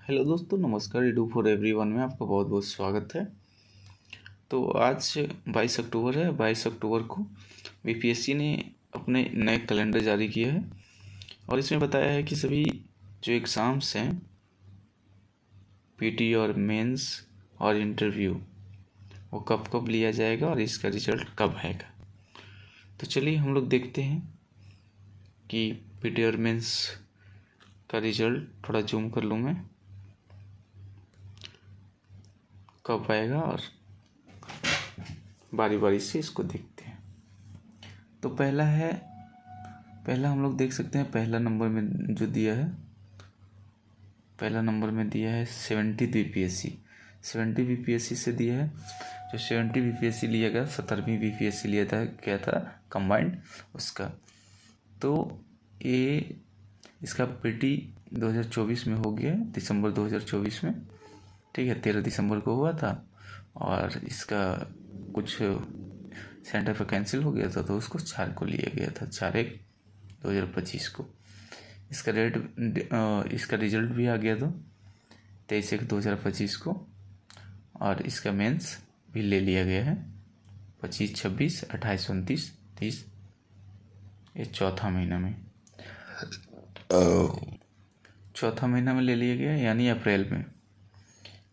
Hello दोस्तों, नमस्कार। Edu for everyone में आपका बहुत बहुत स्वागत है। तो आज 22 अक्टूबर है। 22 अक्टूबर को बीपीएससी ने अपने नए कैलेंडर जारी किया है और इसमें बताया है कि सभी जो एग्ज़ाम्स हैं, पीटी और मेंस और इंटरव्यू, वो कब कब लिया जाएगा और इसका रिजल्ट कब आएगा। तो चलिए हम लोग देखते हैं कि पीटी और मेंस का रिजल्ट थोड़ा जूम कर लूँ मैं, कब आएगा और बारी बारी से इसको देखते हैं। तो पहला हम लोग देख सकते हैं। पहला नंबर में जो दिया है, पहला नंबर में दिया है 70 बीपीएससी। 70 बीपीएससी से दिया है। जो 70 बीपीएससी लिया गया, 17वीं बीपीएससी लिया था, क्या था कंबाइंड उसका। तो ये इसका पीटी 2024 में हो गया है, दिसंबर 2024 में। ठीक है, 13 दिसंबर को हुआ था और इसका कुछ सेंटर पर कैंसिल हो गया था, तो उसको 4 को लिया गया था, 4/1/2025 को। इसका रिजल्ट भी आ गया था 23/1/2025 को। और इसका मेंस भी ले लिया गया है 25, 26, 28, 29, 30, ये चौथा महीना में ले लिया गया, यानी अप्रैल में।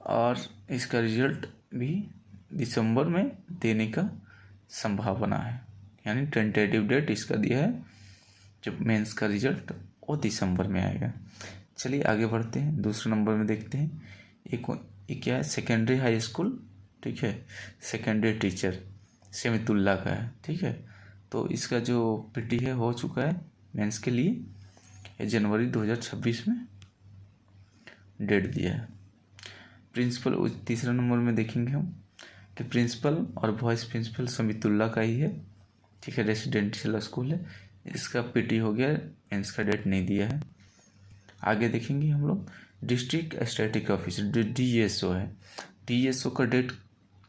और इसका रिजल्ट भी दिसंबर में देने का संभावना है, यानी टेंटेटिव डेट इसका दिया है। जो मेंस का रिजल्ट वो दिसंबर में आएगा। चलिए आगे बढ़ते हैं, दूसरे नंबर में देखते हैं। एक क्या है, सेकेंडरी हाई स्कूल, ठीक है, सेकेंडरी टीचर सेमितुल्ला का है। ठीक है, तो इसका जो पीटी है हो चुका है मेंस के लिए, जनवरी 2026 में डेट दिया है। प्रिंसिपल, तीसरा नंबर में देखेंगे हम कि प्रिंसिपल और वाइस प्रिंसिपल समीतुल्ला का ही है। ठीक है, रेसिडेंशियल स्कूल है। इसका पीटी हो गया, मेंस का डेट नहीं दिया है। आगे देखेंगे हम लोग, डिस्ट्रिक्ट स्टैटिक ऑफिसर डीएसओ है। डीएसओ का डेट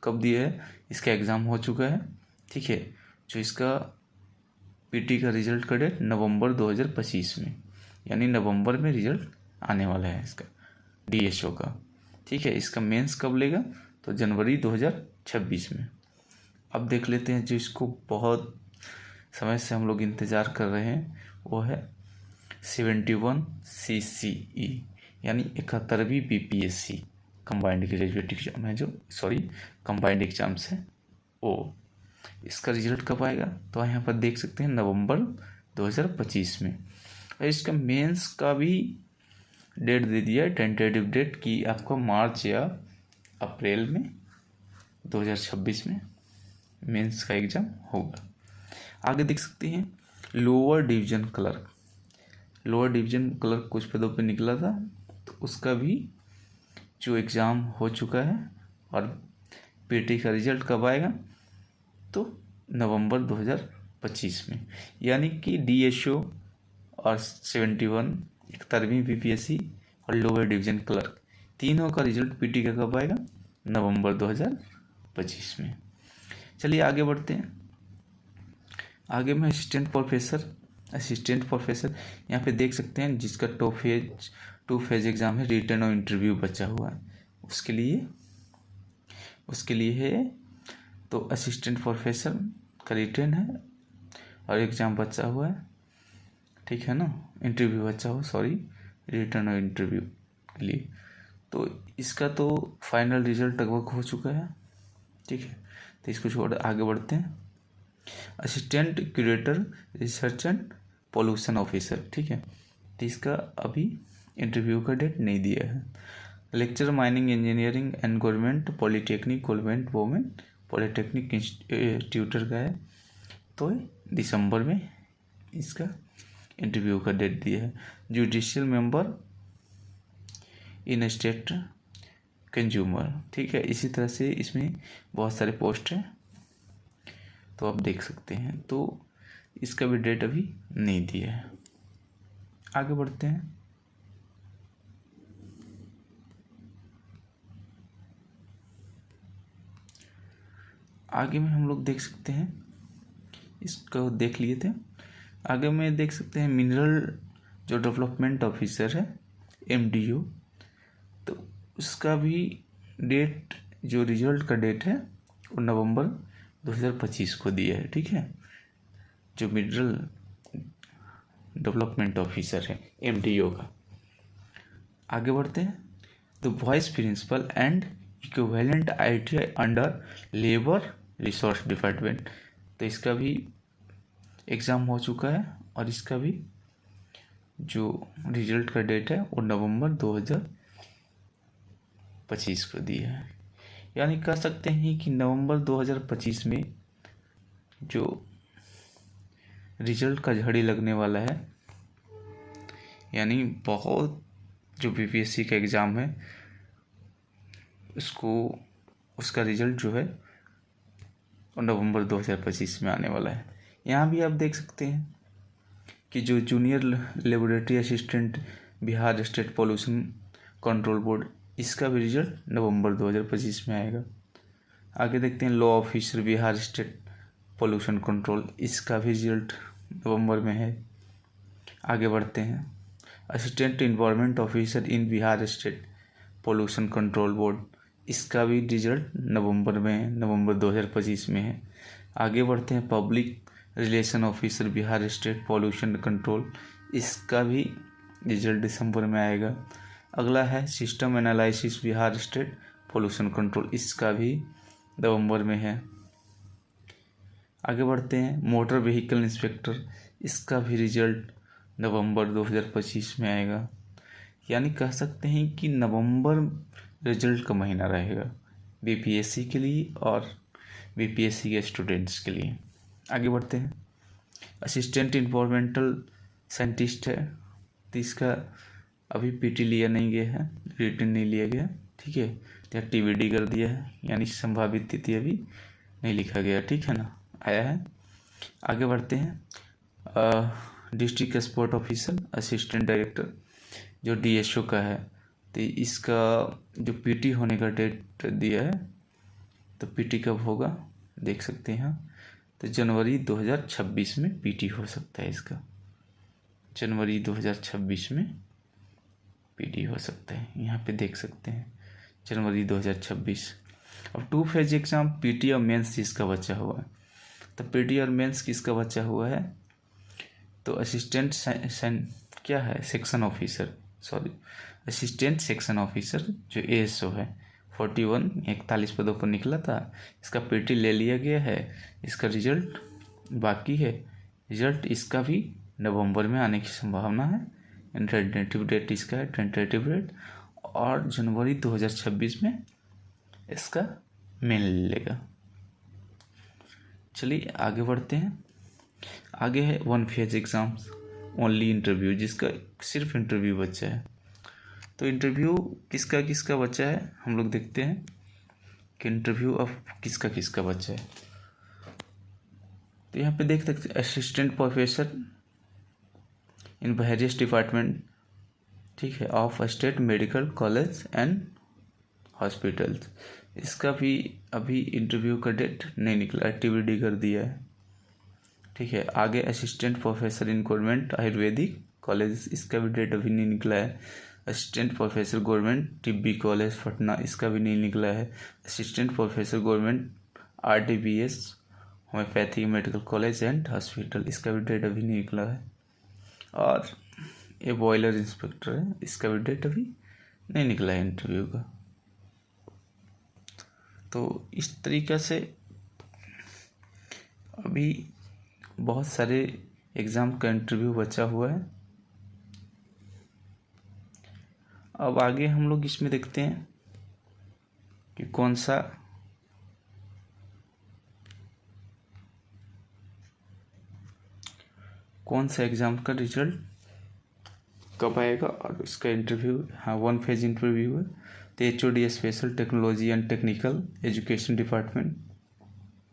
कब दिया है, इसका एग्ज़ाम हो चुका है। ठीक है, जो इसका पीटी का रिजल्ट का डेट नवंबर 2025 में, यानी नवंबर में रिजल्ट आने वाला है इसका डीएसओ का। ठीक है, इसका मेंस कब लेगा, तो जनवरी 2026 में। अब देख लेते हैं जो इसको बहुत समय से हम लोग इंतज़ार कर रहे हैं, वो है 71 CCE, यानी 71वीं बीपीएससी कंबाइंड ग्रेजुएट एग्जाम है, कंबाइंड एग्जाम्स है वो। इसका रिजल्ट कब आएगा, तो यहाँ पर देख सकते हैं नवंबर 2025 में। और इसका मेंस का भी डेट दे दिया है, टेंटेटिव डेट, कि आपको मार्च या अप्रैल में 2026 में मेंस का एग्ज़ाम होगा। आगे देख सकते हैं लोअर डिवीज़न क्लर्क कुछ पदों पे निकला था, तो उसका भी जो एग्ज़ाम हो चुका है। और पीटी का रिजल्ट कब आएगा, तो नवंबर 2025 में। यानी कि डीएसओ और 71वीं बीपीएससी और लोअर डिवीज़न क्लर्क, तीनों का रिजल्ट पीटी का कब आएगा, नवंबर 2025 में। चलिए आगे बढ़ते हैं। आगे में असिस्टेंट प्रोफेसर यहाँ पे देख सकते हैं, जिसका टू फेज एग्ज़ाम है, रिटन और इंटरव्यू बचा हुआ है। उसके लिए है, तो असिस्टेंट प्रोफेसर का रिटन है और एग्ज़ाम बचा हुआ है। ठीक है ना, इंटरव्यू बचा हुआ, रिटन और इंटरव्यू के लिए। तो इसका तो फाइनल रिजल्ट लगभग हो चुका है। ठीक है, तो इसको छोड़ आगे बढ़ते हैं। Assistant curator research and pollution officer, ठीक है, तो इसका अभी इंटरव्यू का डेट नहीं दिया है। Lecture mining engineering and government polytechnic women polytechnic tutor का है, तो दिसंबर में इसका इंटरव्यू का डेट दिया है। Judicial member in state consumer, ठीक है, इसी तरह से इसमें बहुत सारे पोस्ट हैं, तो आप देख सकते हैं। तो इसका भी डेट अभी नहीं दिया है। आगे बढ़ते हैं। आगे में हम लोग देख सकते हैं, इसको देख लिए थे। आगे में देख सकते हैं मिनरल जो डेवलपमेंट ऑफिसर है, MDO, उसका भी डेट, जो रिजल्ट का डेट है वो नवंबर 2025 को दिया है। ठीक है, जो मिनरल डेवलपमेंट ऑफिसर है MDO का। आगे बढ़ते हैं। The vice principal and equivalent ITI under labour resource department, तो इसका भी एग्ज़ाम हो चुका है और इसका भी जो रिजल्ट का डेट है वो नवंबर 2025 को दिया है। यानी कह सकते हैं कि नवंबर 2025 में जो रिजल्ट का झड़ी लगने वाला है, यानी बहुत जो BPSC का एग्ज़ाम है उसका रिजल्ट जो है वो नवंबर 2025 में आने वाला है। यहाँ भी आप देख सकते हैं कि जो junior laboratory assistant Bihar state pollution control board, इसका भी रिजल्ट नवंबर 2025 में आएगा। आगे देखते हैं law officer Bihar state pollution control, इसका भी रिजल्ट नवंबर में है। आगे बढ़ते हैं। Assistant environment officer in Bihar state pollution control board, इसका भी रिजल्ट नवंबर में है, नवंबर 2025 में है। आगे बढ़ते हैं। Public relation officer Bihar state pollution control, इसका भी रिजल्ट दिसंबर में आएगा। अगला है system analysis Bihar state pollution control, इसका भी नवंबर में है। आगे बढ़ते हैं। मोटर व्हीकल इंस्पेक्टर, इसका भी रिजल्ट नवंबर 2025 में आएगा। यानी कह सकते हैं कि नवंबर रिजल्ट का महीना रहेगा BPSC के लिए और BPSC के स्टूडेंट्स के लिए। आगे बढ़ते हैं। असिस्टेंट इन्वायरमेंटल साइंटिस्ट है, तो इसका अभी PT लिया नहीं गया है, रिटन नहीं लिया गया। ठीक है, या TBD कर दिया है, यानी संभावित तिथि अभी नहीं लिखा गया। ठीक है ना, आया है। आगे बढ़ते हैं। District sport officer assistant director, जो DSO का है, तो इसका जो PT होने का डेट दिया है, तो PT कब होगा देख सकते हैं। तो जनवरी 2026 में PT हो सकता है इसका, जनवरी 2026 में PD हो सकता है, यहाँ पे देख सकते हैं जनवरी 2026। अब 2 फेज एग्ज़ाम PT और मेंस किसका बचा हुआ है, तो PT और मेंस किसका बचा हुआ है, तो असिस्टेंट क्या है section officer, assistant section officer जो ASO है 41 पदों पर निकला था, इसका PT ले लिया गया है। इसका रिजल्ट बाकी है, रिजल्ट इसका भी नवंबर में आने की संभावना है। टेंटेटिव डेट इसका है, टेंटेटिव डेट, और जनवरी 2026 में इसका मेन ले लेगा। चलिए आगे बढ़ते हैं। आगे है 1 फेज एग्ज़ाम्स ओनली इंटरव्यू, जिसका सिर्फ इंटरव्यू बचा है। तो इंटरव्यू किसका किसका बचा है हम लोग देखते हैं कि इंटरव्यू अब किसका किसका बचा है। तो यहाँ पे देख सकते हैं assistant professor in various department, ठीक है, of state medical college and hospitals, इसका भी अभी इंटरव्यू का डेट नहीं निकला, TBD कर दिया है। ठीक है, आगे assistant professor in government Ayurvedic college, इसका भी डेट अभी नहीं निकला है। Assistant professor government TB college Patna, इसका भी नहीं निकला है। Assistant professor government RDBS homeopathic medical college and hospital, इसका भी डेट अभी नहीं निकला है। और ये बॉयलर इंस्पेक्टर है, इसका भी डेट अभी नहीं निकला है इंटरव्यू का। तो इस तरीक़ा से अभी बहुत सारे एग्ज़ाम का इंटरव्यू बचा हुआ है। अब आगे हम लोग इसमें देखते हैं कि कौन सा एग्ज़ाम का रिजल्ट कब आएगा और उसका इंटरव्यू। हाँ, 1 फेज इंटरव्यू है। तो HOD special technology and technical education department,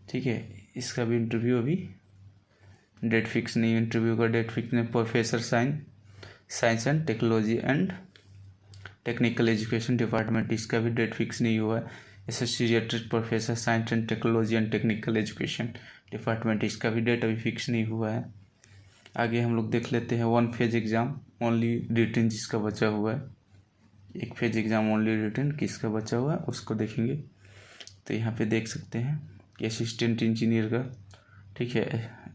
ठीक है, इसका भी इंटरव्यू अभी डेट फिक्स नहीं, इंटरव्यू का डेट फिक्स नहीं। Professor science and technology and technical education department, इसका भी डेट फिक्स नहीं हुआ है। Associated professor science and technology and technical education department, इसका भी डेट अभी फिक्स नहीं हुआ है। आगे हम लोग देख लेते हैं 1 फेज एग्ज़ाम ओनली रिटन जिसका बचा हुआ है। एक पेज एग्जाम ओनली रिटन किसका बचा हुआ है उसको देखेंगे। तो यहाँ पे देख सकते हैं कि असिस्टेंट इंजीनियर का, ठीक है,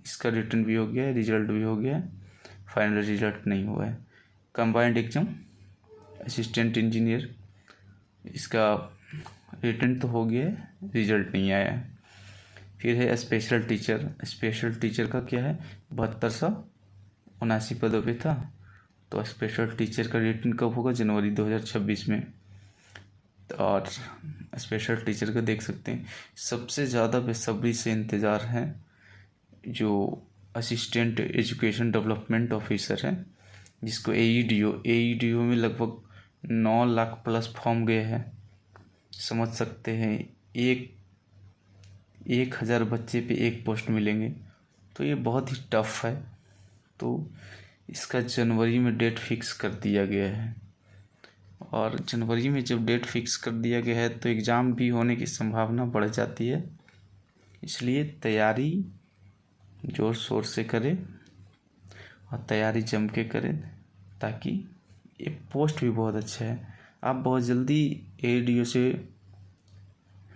इसका रिटन भी हो गया है, रिजल्ट भी हो गया है, फाइनल रिजल्ट नहीं हुआ है। कंबाइंड एग्जाम असिस्टेंट इंजीनियर, इसका रिटन तो हो गया है, रिजल्ट नहीं आया है। फिर है स्पेशल टीचर। स्पेशल टीचर का क्या है, 7279 पदों पे था। तो स्पेशल टीचर का रिटन कब होगा, जनवरी 2026 में। और स्पेशल टीचर का देख सकते हैं सबसे ज़्यादा बेसब्री से इंतज़ार है जो असिस्टेंट एजुकेशन डेवलपमेंट ऑफिसर है, जिसको AEDO में लगभग 9 लाख प्लस फॉर्म गए हैं। समझ सकते हैं 1000 बच्चे पे एक पोस्ट मिलेंगे, तो ये बहुत ही टफ है। तो इसका जनवरी में डेट फिक्स कर दिया गया है, और जनवरी में जब डेट फिक्स कर दिया गया है तो एग्ज़ाम भी होने की संभावना बढ़ जाती है। इसलिए तैयारी जोर शोर से करें और तैयारी जम के करें, ताकि ये पोस्ट भी बहुत अच्छा है। आप बहुत जल्दी AEDO से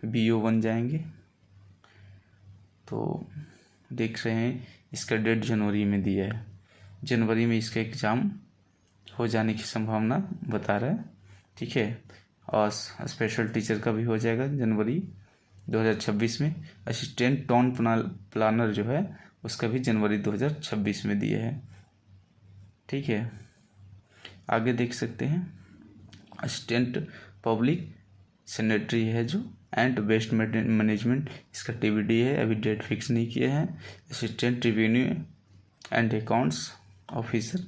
BO बन जाएंगे। तो देख रहे हैं इसका डेट जनवरी में दिया है, जनवरी में इसका एग्ज़ाम हो जाने की संभावना बता रहा है, ठीक है। और स्पेशल टीचर का भी हो जाएगा जनवरी 2026 में। असिस्टेंट टाउन प्लानर जो है उसका भी जनवरी 2026 में दिया है, ठीक है। आगे देख सकते हैं असिस्टेंट पब्लिक सेक्रेटरी है जो एंड वेस्ट मैनेजमेंट, इसका TBD है, अभी डेट फिक्स नहीं किया है। Assistant revenue and accounts officer,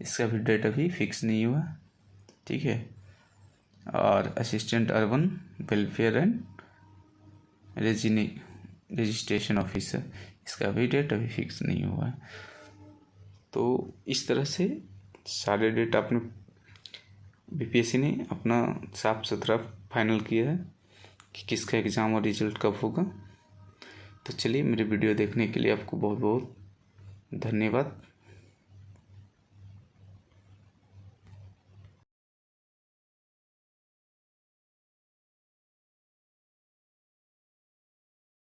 इसका भी डेट अभी फिक्स नहीं हुआ, ठीक है। और assistant urban welfare and registration officer, इसका भी डेट अभी फिक्स नहीं हुआ है। तो इस तरह से सारे डेट आपने BPSC ने अपना साफ सुथरा फाइनल किया है कि किसका एग्ज़ाम और रिजल्ट कब होगा। तो चलिए, मेरे वीडियो देखने के लिए आपको बहुत बहुत धन्यवाद।